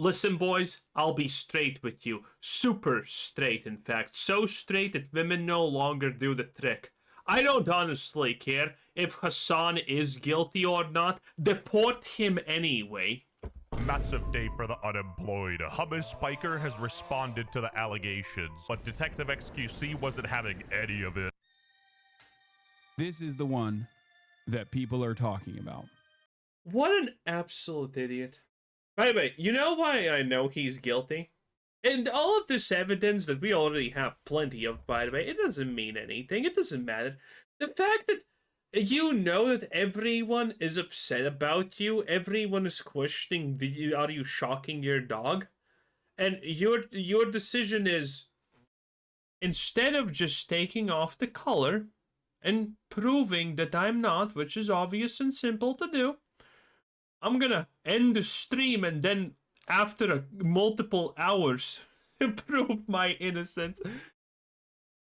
Listen, boys, I'll be straight with you. Super straight, in fact. So straight that women no longer do the trick. I don't honestly care if Hasan is guilty or not. Deport him anyway. Massive day for the unemployed. Hummus Spiker has responded to the allegations, but Detective XQC wasn't having any of it. This is the one that people are talking about. What an absolute idiot. By the way, you know why I know he's guilty? And all of this evidence that we already have plenty of, by the way, it doesn't mean anything. It doesn't matter. The fact that you know that everyone is upset about you, everyone is questioning, are you shocking your dog? And your decision is, instead of just taking off the collar and proving that I'm not, which is obvious and simple to do, I'm gonna end the stream and then, after multiple hours, prove my innocence.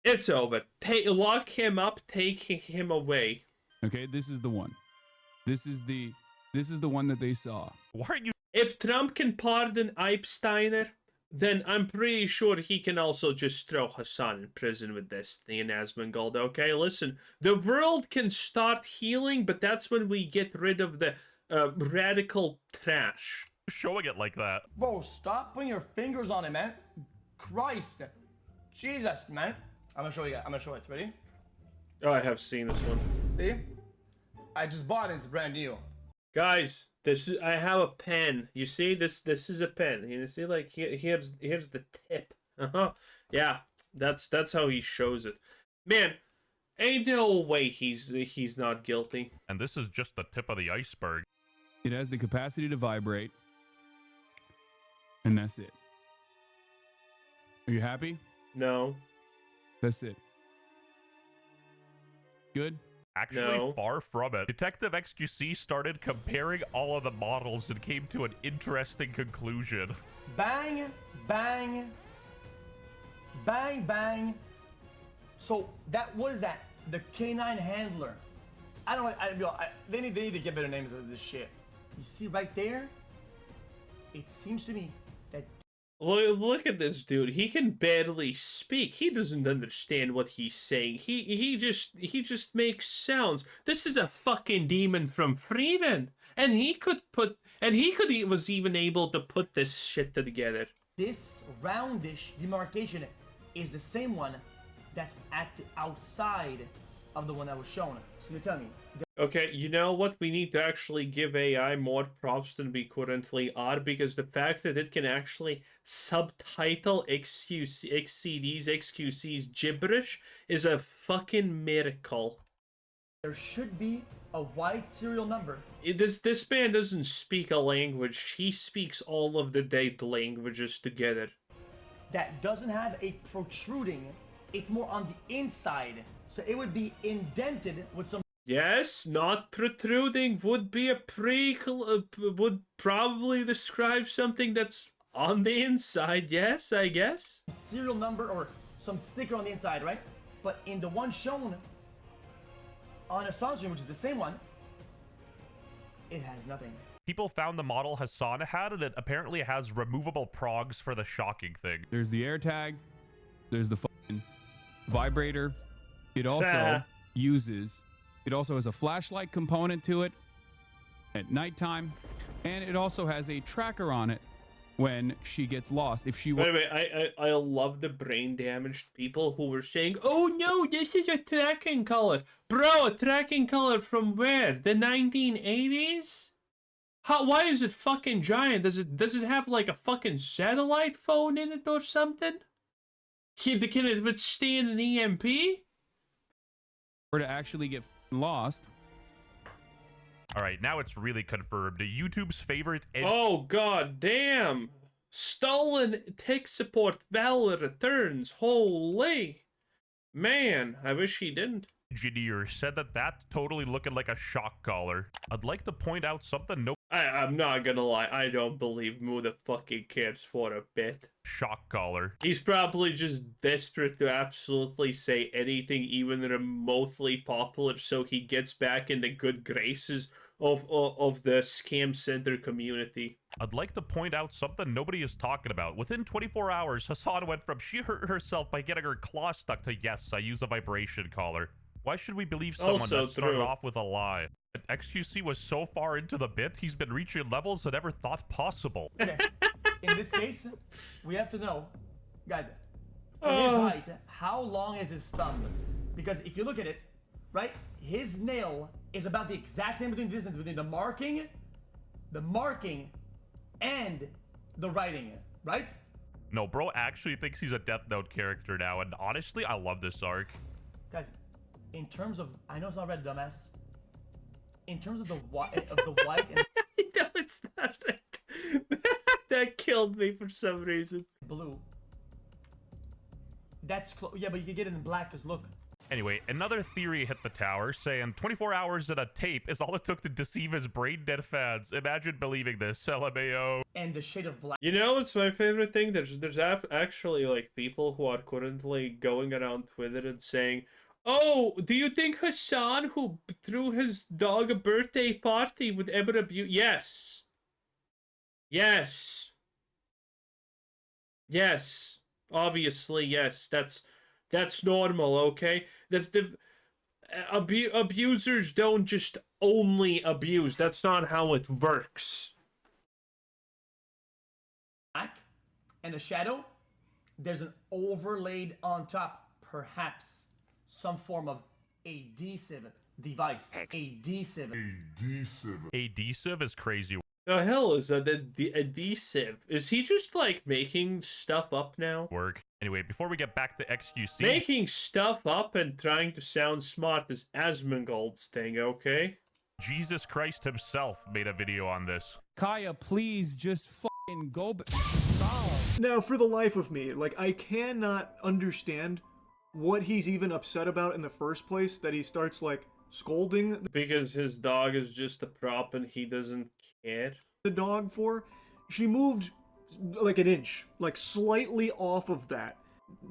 It's over. Lock him up, take him away. Okay, this is the one. This is the one that they saw. Why are you? If Trump can pardon Epsteiner, then I'm pretty sure he can also just throw Hasan in prison with this thing in Asmongold. Okay, listen, the world can start healing, but that's when we get rid of the radical trash. Showing it like that. Bro, stop putting your fingers on it, man. Christ. Jesus, man. I'm gonna show you guys. I'm gonna show it. Ready? Oh, I have seen this one. See? I just bought it. It's brand new. Guys, I have a pen. You see, this is a pen. You see, like, here's the tip. Yeah, that's how he shows it. Man, ain't no way he's not guilty. And this is just the tip of the iceberg. It has the capacity to vibrate. And that's it. Are you happy? No. That's it. Good? Actually, No. far from it. Detective XQC started comparing all of the models and came to an interesting conclusion. Bang, bang, bang, bang. So what is that? The canine handler. I don't know. They need to get better names of this shit. You see right there? It seems to me that. Look at this dude. He can barely speak. He doesn't understand what he's saying. He just makes sounds. This is a fucking demon from Freedom, and he was even able to put this shit together. This roundish demarcation is the same one that's at the outside of the one that was shown. So you're telling me. Okay, you know what? We need to actually give AI more props than we currently are, because the fact that it can actually subtitle XQC's gibberish is a fucking miracle. There should be a white serial number. This man doesn't speak a language. He speaks all of the data languages together. That doesn't have a protruding. It's more on the inside. So it would be indented with some. Yes, not protruding would be would probably describe something that's on the inside. Yes, I guess. Serial number or some sticker on the inside, right? But in the one shown on Assange, which is the same one, it has nothing. People found the model Hasan had, and it apparently has removable progs for the shocking thing. There's the air tag. There's the fucking vibrator. It also It also has a flashlight component to it at nighttime, and it also has a tracker on it when she gets lost. If she By the way, I love the brain damaged people who were saying, "Oh no, this is a tracking color, bro." A tracking color from where? The 1980s? Why is it fucking giant? Does it have like a fucking satellite phone in it or something? Can it withstand an EMP? Or to actually get lost. All right, now it's really confirmed. YouTube's favorite. Oh god damn! Stolen tech support Valor returns. Holy man! I wish he didn't. Engineer said that's totally looking like a shock collar. I'd like to point out something. No I'm not gonna lie, I don't believe Muda fucking cares for a bit. shock collar. He's probably just desperate to absolutely say anything even remotely popular so he gets back in the good graces of the scam center community. I'd like to point out something nobody is talking about. Within 24 hours, Hasan went from she hurt herself by getting her claw stuck to yes, I use a vibration collar. Why should we believe someone Also that started true. off with a lie? XQC was so far into the bit, he's been reaching levels I never thought possible. Okay. In this case, we have to know, guys, for his height, how long is his thumb? Because if you look at it, right, his nail is about the exact same distance between the marking, and the writing, right? No, bro actually thinks he's a Death Note character now, and honestly, I love this arc. Guys, in terms of, I know it's not red, dumbass. In terms of the white, and No, it's not. That killed me for some reason. blue, that's close. Yeah, but you can get it in black. Cause look, Anyway, another theory hit the tower, saying 24 hours in a tape is all it took to deceive his brain-dead fans. Imagine believing this, LMAO. and the shade of black. You know what's my favorite thing? There's actually like people who are currently going around Twitter and saying, "Oh, do you think Hasan, who threw his dog a birthday party, would ever abuse?" Yes. Yes. Yes. Obviously, yes. That's normal, okay? Abusers don't just only abuse. That's not how it works. Black and the shadow, there's an overlaid on top, perhaps some form of adhesive device. Adhesive. Adhesive is crazy. The hell is that? The adhesive? Is he just like making stuff up now? Work. Anyway, before we get back to XQC, Making stuff up and trying to sound smart is Asmongold's thing, okay? Jesus Christ himself made a video on this. Kaya, please just fucking go. Stop. Now, for the life of me, like, I cannot understand what he's even upset about in the first place, that he starts, like, scolding Because his dog is just a prop and he doesn't care. the dog for. She moved, like, an inch, like, slightly off of that.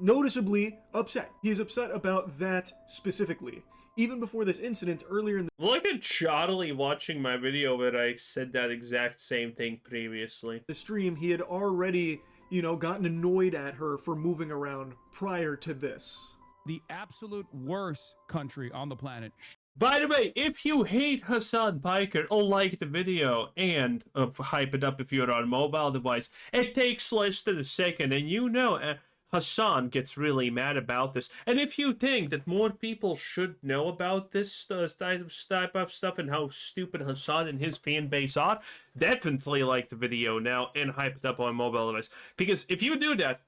Noticeably upset. He's upset about that specifically. Even before this incident, earlier in Look at Charlie watching my video where I said that exact same thing previously. the stream, he had already, you know, gotten annoyed at her for moving around prior to this. The absolute worst country on the planet. By the way, if you hate Hasan Piker, like the video and hype it up if you're on a mobile device. It takes less than a second, and you know Hasan gets really mad about this. And if you think that more people should know about this type of stuff and how stupid Hasan and his fan base are, definitely like the video now and hype it up on a mobile device. Because if you do that,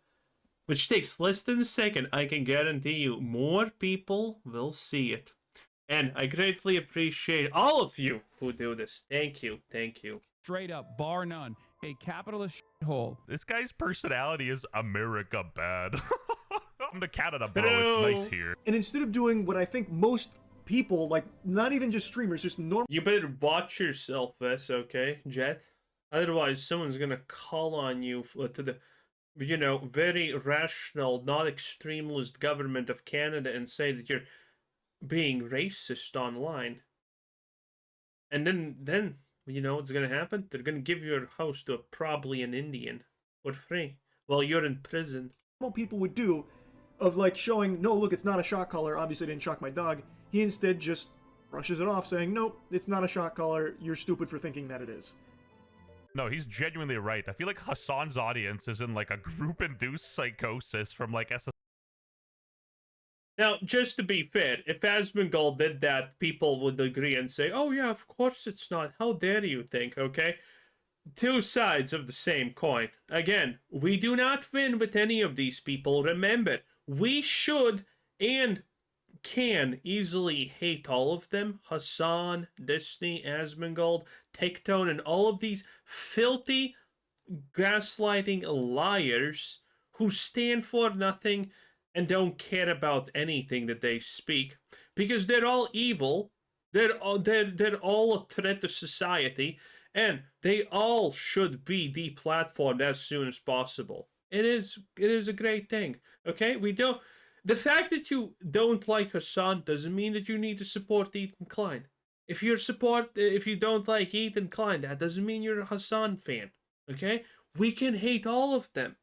which takes less than a second, I can guarantee you more people will see it. And I greatly appreciate all of you who do this. Thank you. Thank you. Straight up, bar none, a capitalist shithole. This guy's personality is America bad. I'm to Canada, bro. True. It's nice here. And instead of doing what I think most people, like, not even just streamers, just normal You better watch yourself, Vess, okay, Jet? Otherwise, someone's gonna call on you to the, you know, very rational, not extremist government of Canada and say that you're being racist online. And then you know what's gonna happen? They're gonna give your house to probably an Indian for free while you're in prison. people would do, of, like, showing, no, look, it's not a shock collar, obviously I didn't shock my dog. He instead just brushes it off, saying, nope, it's not a shock collar, you're stupid for thinking that it is. No, he's genuinely right. I feel like Hasan's audience is in like a group-induced psychosis from like Now, just to be fair, if Asmongold did that, people would agree and say, oh yeah, of course it's not. How dare you think, okay? Two sides of the same coin. Again, we do not win with any of these people. Remember, we should and can easily hate all of them. Hasan, Disney, Asmongold, Tectone, and all of these filthy, gaslighting liars who stand for nothing and don't care about anything that they speak, because they're all evil, they're all a threat to society, and they all should be deplatformed as soon as possible. It is a great thing, okay? The fact that you don't like Hasan doesn't mean that you need to support Ethan Klein. If you don't like Ethan Klein, that doesn't mean you're a Hasan fan. Okay? We can hate all of them.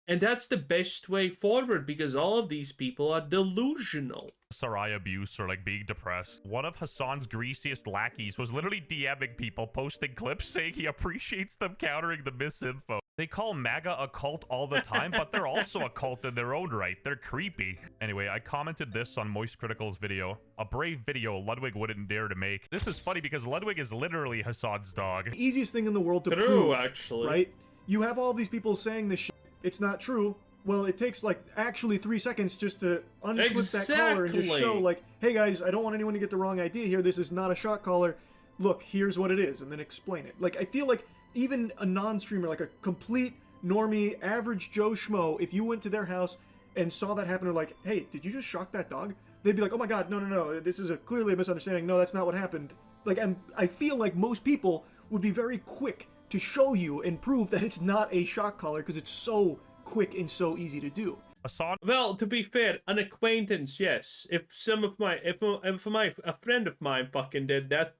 And that's the best way forward because all of these people are delusional. Sarai abuse or like being depressed. One of Hasan's greasiest lackeys was literally DMing people, posting clips saying he appreciates them countering the misinfo. They call MAGA a cult all the time, but they're also a cult in their own right. They're creepy. Anyway, I commented this on Moist Critical's video. A brave video Ludwig wouldn't dare to make. This is funny because Ludwig is literally Hasan's dog. The easiest thing in the world to True, prove, actually. right? You have all these people saying this shit. It's not true. Well, it takes like actually 3 seconds just to unclip that collar and just show like, hey guys, I don't want anyone to get the wrong idea here. This is not a shock collar. Look, here's what it is, and then explain it. Like, I feel like even a non-streamer, like a complete normie, average Joe Schmo, if you went to their house and saw that happen, or like, hey, did you just shock that dog? They'd be like, oh my god, no, this is clearly a misunderstanding. No, that's not what happened. Like, I feel like most people would be very quick to show you and prove that it's not a shock collar because it's so quick and so easy to do. Hasan Well, to be fair, an acquaintance, yes. If a friend of mine fucking did that,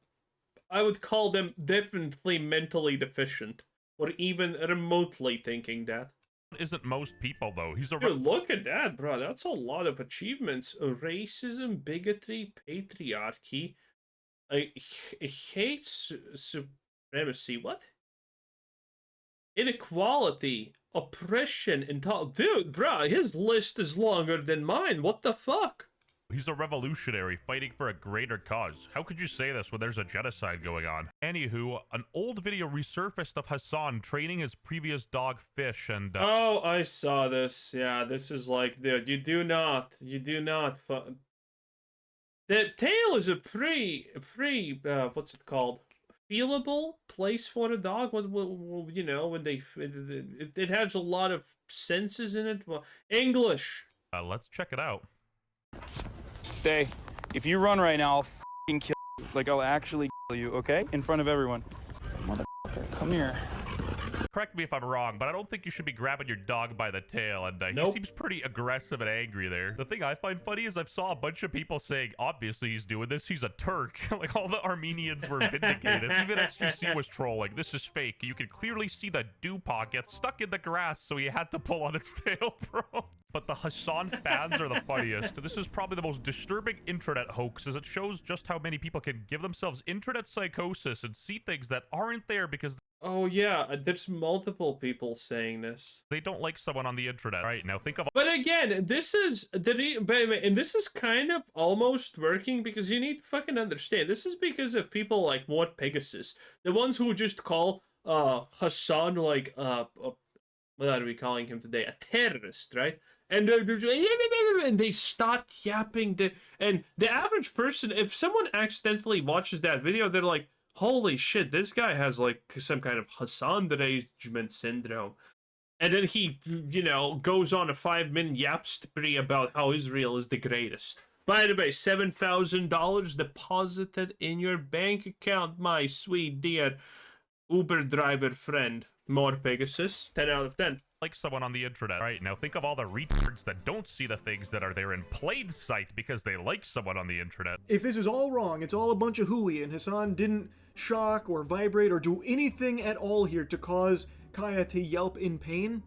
I would call them definitely mentally deficient, or even remotely thinking that. isn't most people though. He's a Dude, look at that, bro. That's a lot of achievements. Racism, bigotry, patriarchy, hate supremacy. What? Inequality, oppression, dude, bro, his list is longer than mine. What the fuck? He's a revolutionary fighting for a greater cause. How could you say this when there's a genocide going on? Anywho, an old video resurfaced of Hasan training his previous dog Fish and... Oh, I saw this. Yeah, this is like, dude, you do not. The tail is a pretty, what's it called? Feelable place for a dog. You know, when it has a lot of senses in it. Well, English. let's check it out. Stay. If you run right now, I'll f***ing kill you. Like, I'll actually kill you, okay? In front of everyone. Motherfucker, come here. Correct me if I'm wrong, but I don't think you should be grabbing your dog by the tail, and Nope. He seems pretty aggressive and angry there. The thing I find funny is I've saw a bunch of people saying, obviously he's doing this, he's a Turk. Like, all the Armenians were vindicated. Even XQC was trolling, this is fake. You can clearly see the Dupac get stuck in the grass, so he had to pull on its tail, bro. But the Hasan fans are the funniest. This is probably the most disturbing intranet hoax, as it shows just how many people can give themselves intranet psychosis and see things that aren't there because Oh yeah, there's multiple people saying this. they don't like someone on the internet. All right, now think of... But again, this is and this is kind of almost working because you need to fucking understand. This is because of people like morepegasus, the ones who just call Hasan like what are we calling him today? A terrorist, right? And they start yapping. And the average person, if someone accidentally watches that video, they're like, holy shit, this guy has like some kind of Hasan derangement syndrome. And then he, you know, goes on a 5-minute yap spree about how Israel is the greatest. By the way, $7,000 deposited in your bank account, my sweet dear Uber driver friend. morepegasus, 10 out of 10. Like someone on the internet. All right, now think of all the retards that don't see the things that are there in plain sight because they like someone on the internet. If this is all wrong, it's all a bunch of hooey, and Hasan didn't shock or vibrate or do anything at all here to cause Kaya to yelp in pain,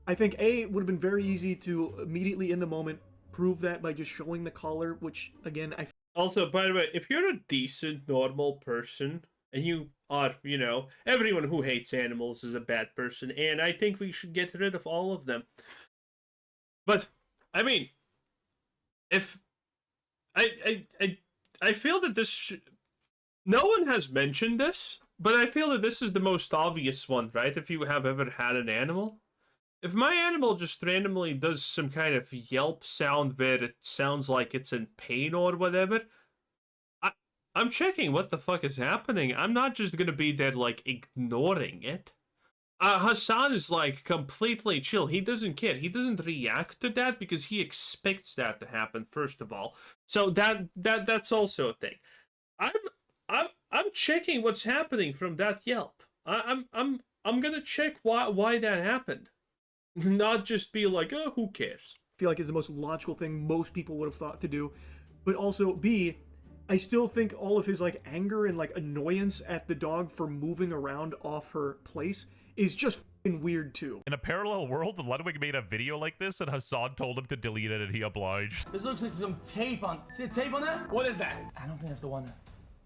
I think A, it would have been very easy to immediately in the moment prove that by just showing the collar, which again, Also, by the way, if you're a decent, normal person, and you are, you know, everyone who hates animals is a bad person, and I think we should get rid of all of them. But, I mean, if... I feel that this... No one has mentioned this, but I feel that this is the most obvious one, right? If you have ever had an animal. If my animal just randomly does some kind of yelp sound where it sounds like it's in pain or whatever, I'm checking what the fuck is happening. I'm not just gonna be there, like, ignoring it. Hasan is, like, completely chill. He doesn't care. He doesn't react to that because he expects that to happen, first of all. So that's also a thing. I'm checking what's happening from that yelp. I'm gonna check why that happened. Not just be like, oh, who cares? feel like is the most logical thing most people would have thought to do. But also, B, I still think all of his like anger and like annoyance at the dog for moving around off her place is just f***ing weird too. In a parallel world, Ludwig made a video like this and Hasan told him to delete it and he obliged. This looks like some tape on. See the tape on that? What is that? I don't think that's the one.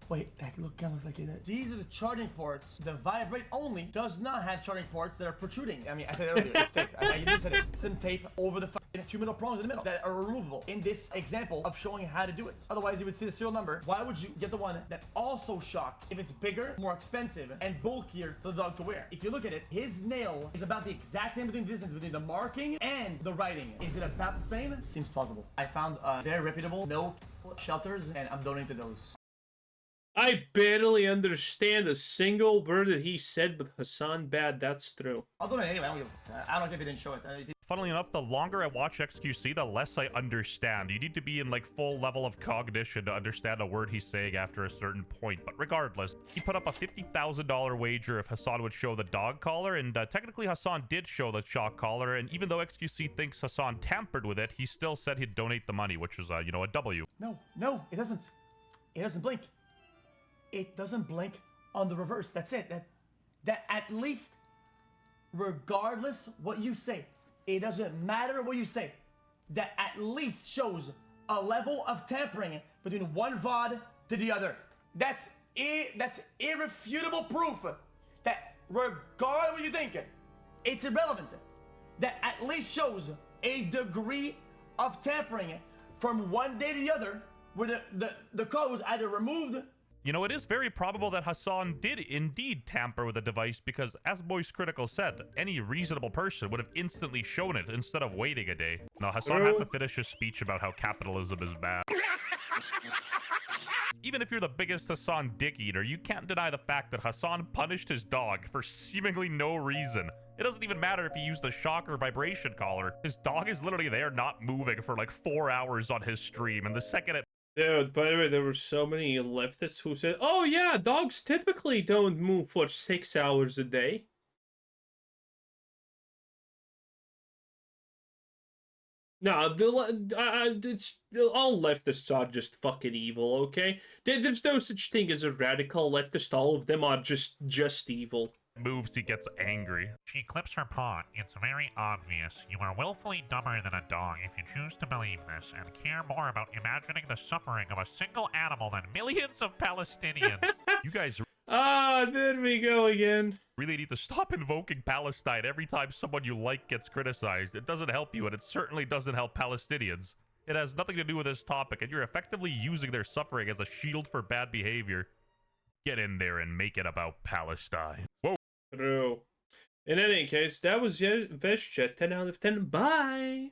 Wait, that kind of looks like it. These are the charging ports. The vibrate only does not have charging ports that are protruding. I mean, I said it earlier, it's tape. I just said it. Some tape over the two middle prongs in the middle that are removable in this example of showing how to do it. Otherwise, you would see the serial number. Why would you get the one that also shocks if it's bigger, more expensive, and bulkier for the dog to wear? If you look at it, his nail is about the exact same distance between the marking and the writing. Is it about the same? Seems plausible. I found very reputable milk shelters, and I'm donating to those. I barely understand a single word that he said, but Hasan bad, that's true. I'll donate anyway. I don't think they didn't show it. Funnily enough, the longer I watch XQC, the less I understand. You need to be in like full level of cognition to understand a word he's saying after a certain point. But regardless, he put up a $50,000 wager if Hasan would show the dog collar, and technically Hasan did show the shock collar, and even though XQC thinks Hasan tampered with it, he still said he'd donate the money, which is, you know, a W. No, it doesn't. It doesn't blink. It doesn't blink on the reverse. That's it. That at least, regardless what you say, it doesn't matter what you say, that at least shows a level of tampering between one VOD to the other. That's irrefutable proof that regardless what you think, it's irrelevant. That at least shows a degree of tampering from one day to the other where the code was either removed. You know, it is very probable that Hasan did indeed tamper with the device because, as Moist Critical said, any reasonable person would have instantly shown it instead of waiting a day. Now, Hasan had to finish his speech about how capitalism is bad. Even if you're the biggest Hasan dick eater, you can't deny the fact that Hasan punished his dog for seemingly no reason. It doesn't even matter if he used a shock or vibration collar. His dog is literally there not moving for like 4 hours on his stream, and the second it... Dude, by the way, there were so many leftists who said, oh yeah, dogs typically don't move for 6 hours a day. No, all leftists are just fucking evil, okay? There's no such thing as a radical leftist. All of them are just evil. Moves, he gets angry. She clips her paw. It's very obvious. You are willfully dumber than a dog if you choose to believe this and care more about imagining the suffering of a single animal than millions of Palestinians. You guys there we go again. really need to stop invoking Palestine every time someone you like gets criticized. It doesn't help you, and it certainly doesn't help Palestinians. It has nothing to do with this topic, and you're effectively using their suffering as a shield for bad behavior. Get in there and make it about Palestine. Whoa. True. In any case, that was Veshchet 10 out of 10. Bye!